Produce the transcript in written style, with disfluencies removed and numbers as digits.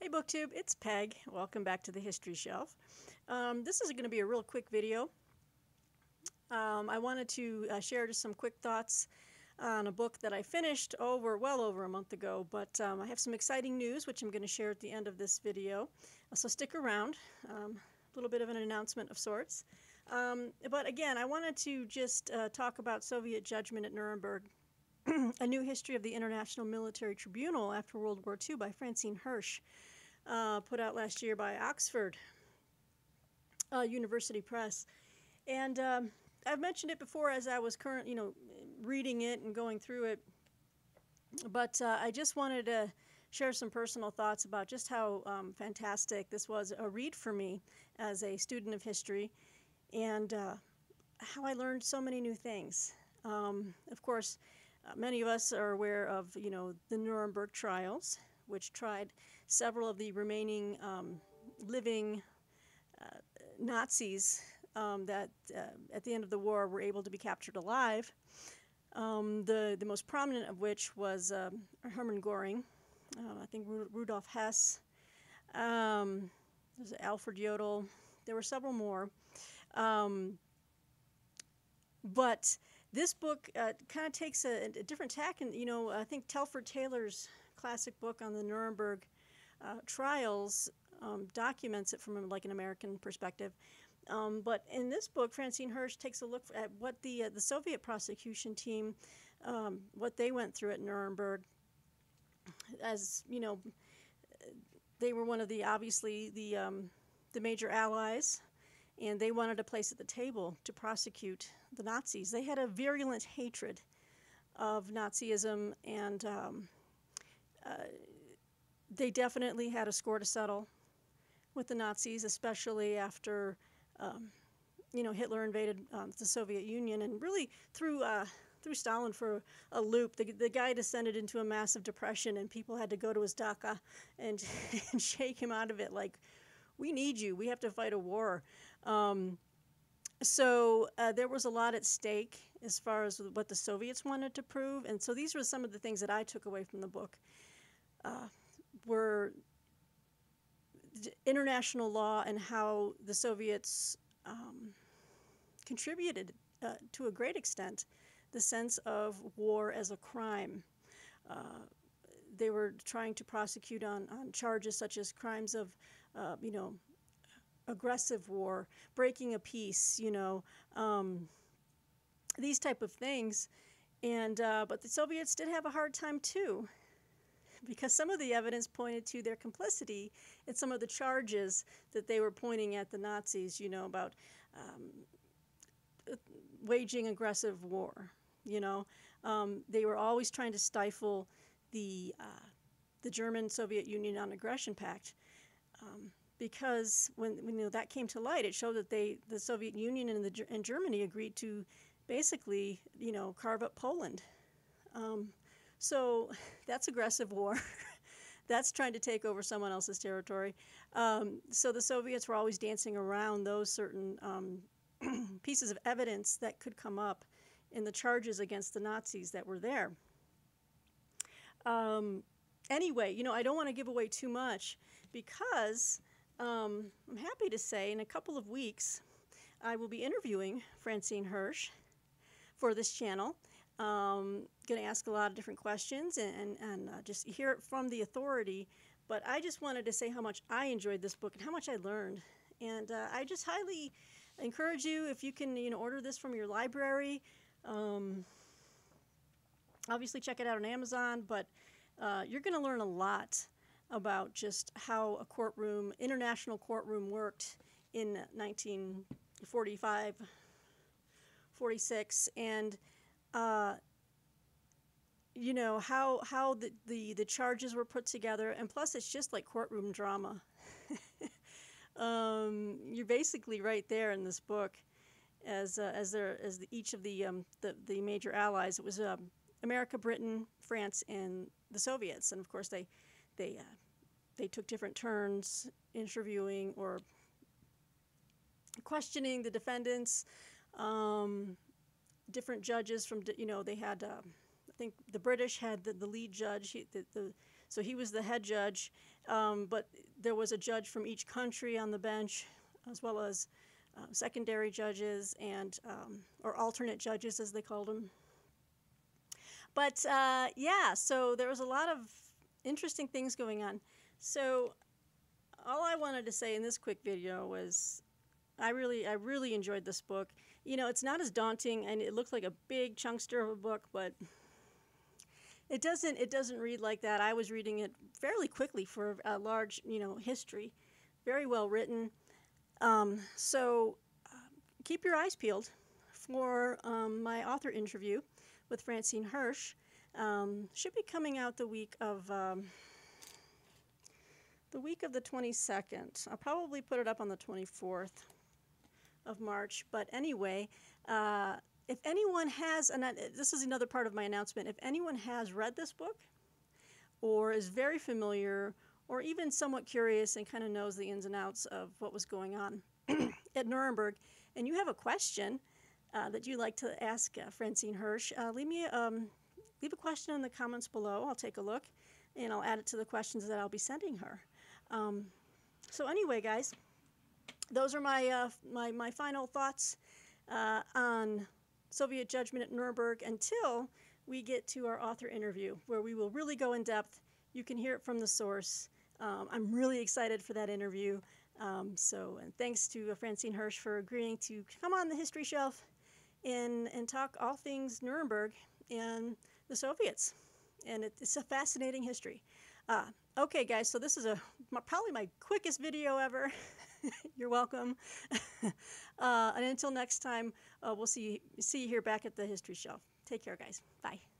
Hey BookTube, it's Peg. Welcome back to the History Shelf. This is going to be a real quick video. I wanted to share just some quick thoughts on a book that I finished well over a month ago, but I have some exciting news which I'm going to share at the end of this video. So stick around. A little bit of an announcement of sorts. But again, I wanted to just talk about Soviet judgment at Nuremberg, A New History of the International Military Tribunal After World War II by Francine Hirsch, put out last year by Oxford University Press. And I've mentioned it before as I was reading it and going through it, but I just wanted to share some personal thoughts about just how fantastic this was a read for me as a student of history, and how I learned so many new things. Of course, many of us are aware of, the Nuremberg Trials, which tried several of the remaining living Nazis that at the end of the war were able to be captured alive. The most prominent of which was Hermann Göring, I think Rudolf Hess, there's Alfred Jodl. There were several more. But this book kind of takes a different tack, and I think Telford Taylor's classic book on the Nuremberg trials documents it from like an American perspective. But in this book, Francine Hirsch takes a look at what the Soviet prosecution team, what they went through at Nuremberg. As you know, they were one of obviously the major allies, and they wanted a place at the table to prosecute the Nazis. They had a virulent hatred of Nazism, and they definitely had a score to settle with the Nazis, especially after Hitler invaded the Soviet Union and really threw Stalin for a loop. The guy descended into a massive depression, and people had to go to his dacha and, and shake him out of it, like, we need you, we have to fight a war. So there was a lot at stake as far as what the Soviets wanted to prove, and so these were some of the things that I took away from the book. Were international law and how the Soviets contributed to a great extent the sense of war as a crime. They were trying to prosecute on charges such as crimes of, aggressive war, breaking a peace, these type of things. And but the Soviets did have a hard time too, because some of the evidence pointed to their complicity in some of the charges that they were pointing at the Nazis, about waging aggressive war. They were always trying to stifle the German-Soviet Union non-aggression pact, because when that came to light, it showed that the Soviet Union and Germany agreed to basically carve up Poland. So that's aggressive war. That's trying to take over someone else's territory. So the Soviets were always dancing around those certain pieces of evidence that could come up in the charges against the Nazis that were there. Anyway, I don't want to give away too much, because I'm happy to say in a couple of weeks I will be interviewing Francine Hirsch for this channel. Going to ask a lot of different questions and just hear it from the authority. But I just wanted to say how much I enjoyed this book and how much I learned. And I just highly encourage you, if you can, order this from your library. Obviously, check it out on Amazon. But you're going to learn a lot about just how a international courtroom worked in 1945, 46, and how the charges were put together, and plus it's just like courtroom drama. You're basically right there in this book as each of the major allies. It was America, Britain, France, and the Soviets, and of course they took different turns interviewing or questioning the defendants. Different judges from, they had, I think the British had the lead judge, the So he was the head judge, but there was a judge from each country on the bench, as well as secondary judges and or alternate judges, as they called them. But yeah, so there was a lot of interesting things going on. So all I wanted to say in this quick video was I really enjoyed this book. You know, it's not as daunting, and it looks like a big chunkster of a book, but it doesn't read like that. I was reading it fairly quickly for a large, history. Very well written. So keep your eyes peeled for my author interview with Francine Hirsch. Should be coming out the week of the 22nd. I'll probably put it up on the 24th of March. But anyway, if anyone has, and this is another part of my announcement, if anyone has read this book or is very familiar or even somewhat curious and kind of knows the ins and outs of what was going on at Nuremberg, and you have a question that you'd like to ask Francine Hirsch, leave a question in the comments below. I'll take a look, and I'll add it to the questions that I'll be sending her. So anyway, guys, those are my final thoughts on Soviet judgment at Nuremberg until we get to our author interview, where we will really go in depth. You can hear it from the source. I'm really excited for that interview. And thanks to Francine Hirsch for agreeing to come on the History Shelf and talk all things Nuremberg and the Soviets. And it's a fascinating history. Okay, guys, so this is probably my quickest video ever. You're welcome. And until next time, we'll see you here back at the History Shelf. Take care, guys. Bye.